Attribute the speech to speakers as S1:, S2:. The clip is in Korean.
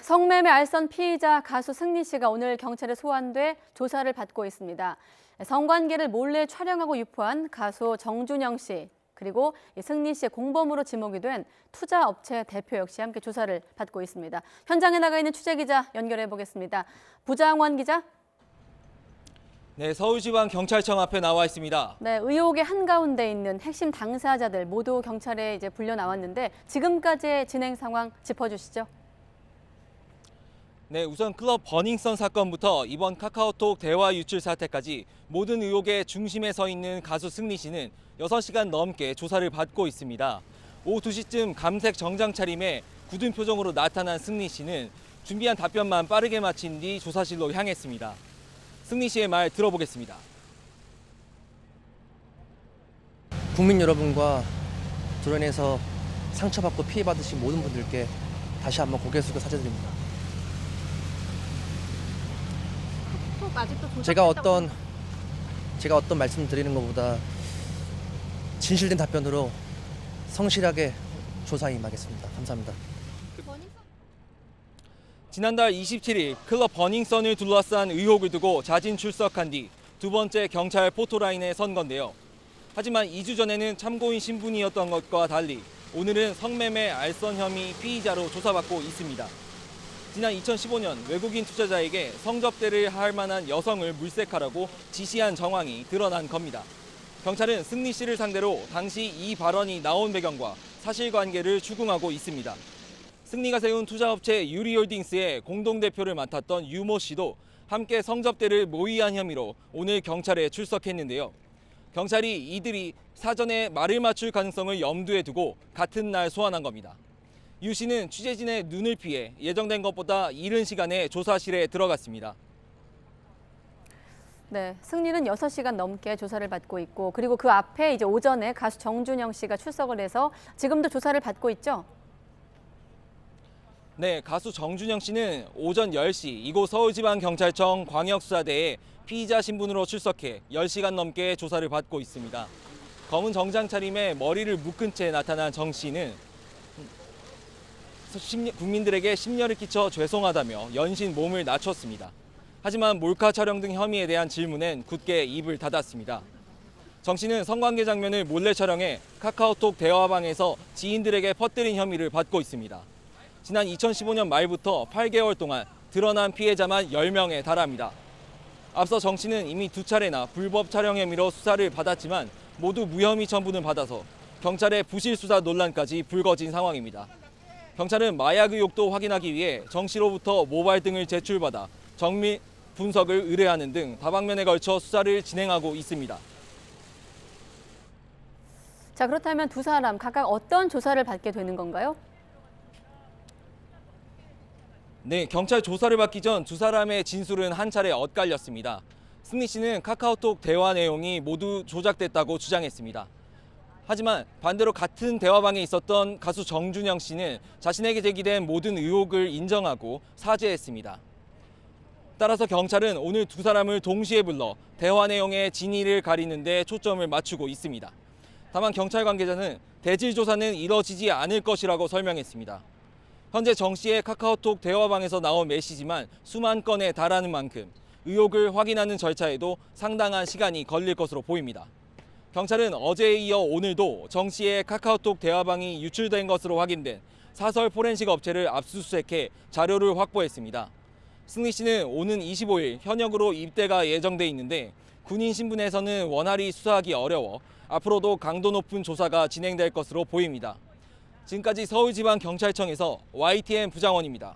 S1: 성매매 알선 피의자 가수 승리 씨가 오늘 경찰에 소환돼 조사를 받고 있습니다. 성관계를 몰래 촬영하고 유포한 가수 정준영 씨, 그리고 승리 씨의 공범으로 지목이 된 투자업체 대표 역시 함께 조사를 받고 있습니다. 현장에 나가 있는 취재기자 연결해 보겠습니다. 부장원 기자.
S2: 네, 서울지방경찰청 앞에 나와 있습니다.
S1: 네, 의혹의 한가운데 있는 핵심 당사자들 모두 경찰에 이제 불려 나왔는데 지금까지의 진행 상황 짚어주시죠.
S2: 네, 우선 클럽 버닝썬 사건부터 이번 카카오톡 대화 유출 사태까지 모든 의혹의 중심에 서 있는 가수 승리 씨는 6시간 넘게 조사를 받고 있습니다. 오후 2시쯤 감색 정장 차림에 굳은 표정으로 나타난 승리 씨는 준비한 답변만 빠르게 마친 뒤 조사실로 향했습니다. 승리 씨의 말 들어보겠습니다.
S3: 국민 여러분과 드러내서 상처받고 피해받으신 모든 분들께 다시 한번 고개 숙여 사죄드립니다. 제가 어떤 말씀 드리는 것보다 진실된 답변으로 성실하게 조사에 임하겠습니다. 감사합니다.
S2: 지난달 27일 클럽 버닝썬을 둘러싼 의혹을 두고 자진 출석한 뒤 두 번째 경찰 포토라인에 선 건데요. 하지만 2주 전에는 참고인 신분이었던 것과 달리 오늘은 성매매 알선 혐의 피의자로 조사받고 있습니다. 지난 2015년 외국인 투자자에게 성접대를 할 만한 여성을 물색하라고 지시한 정황이 드러난 겁니다. 경찰은 승리 씨를 상대로 당시 이 발언이 나온 배경과 사실관계를 추궁하고 있습니다. 승리가 세운 투자업체 유리홀딩스의 공동대표를 맡았던 유모 씨도 함께 성접대를 모의한 혐의로 오늘 경찰에 출석했는데요. 경찰이 이들이 사전에 말을 맞출 가능성을 염두에 두고 같은 날 소환한 겁니다. 유 씨는 취재진의 눈을 피해 예정된 것보다 이른 시간에 조사실에 들어갔습니다.
S1: 네, 승리는 6시간 넘게 조사를 받고 있고, 그리고 그 앞에 이제 오전에 가수 정준영 씨가 출석을 해서 지금도 조사를 받고 있죠?
S2: 네, 가수 정준영 씨는 오전 10시 이곳 서울지방경찰청 광역수사대에 피의자 신분으로 출석해 10시간 넘게 조사를 받고 있습니다. 검은 정장 차림에 머리를 묶은 채 나타난 정 씨는 국민들에게 심려를 끼쳐 죄송하다며 연신 몸을 낮췄습니다. 하지만 몰카 촬영 등 혐의에 대한 질문엔 굳게 입을 닫았습니다. 정 씨는 성관계 장면을 몰래 촬영해 카카오톡 대화방에서 지인들에게 퍼뜨린 혐의를 받고 있습니다. 지난 2015년 말부터 8개월 동안 드러난 피해자만 10명에 달합니다. 앞서 정 씨는 이미 2차례나 불법 촬영 혐의로 수사를 받았지만 모두 무혐의 처분을 받아서 경찰의 부실 수사 논란까지 불거진 상황입니다. 경찰은 마약 의혹도 확인하기 위해 정 씨로부터 모바일 등을 제출받아 정밀 분석을 의뢰하는 등 다방면에 걸쳐 수사를 진행하고 있습니다.
S1: 자, 그렇다면 두 사람 각각 어떤 조사를 받게 되는 건가요?
S2: 네, 경찰 조사를 받기 전 두 사람의 진술은 한 차례 엇갈렸습니다. 승리 씨는 카카오톡 대화 내용이 모두 조작됐다고 주장했습니다. 하지만 반대로 같은 대화방에 있었던 가수 정준영 씨는 자신에게 제기된 모든 의혹을 인정하고 사죄했습니다. 따라서 경찰은 오늘 두 사람을 동시에 불러 대화 내용의 진위를 가리는 데 초점을 맞추고 있습니다. 다만 경찰 관계자는 대질 조사는 이뤄지지 않을 것이라고 설명했습니다. 현재 정 씨의 카카오톡 대화방에서 나온 메시지만 수만 건에 달하는 만큼 의혹을 확인하는 절차에도 상당한 시간이 걸릴 것으로 보입니다. 경찰은 어제에 이어 오늘도 정 씨의 카카오톡 대화방이 유출된 것으로 확인된 사설 포렌식 업체를 압수수색해 자료를 확보했습니다. 승리 씨는 오는 25일 현역으로 입대가 예정돼 있는데 군인 신분에서는 원활히 수사하기 어려워 앞으로도 강도 높은 조사가 진행될 것으로 보입니다. 지금까지 서울지방경찰청에서 YTN 부장원입니다.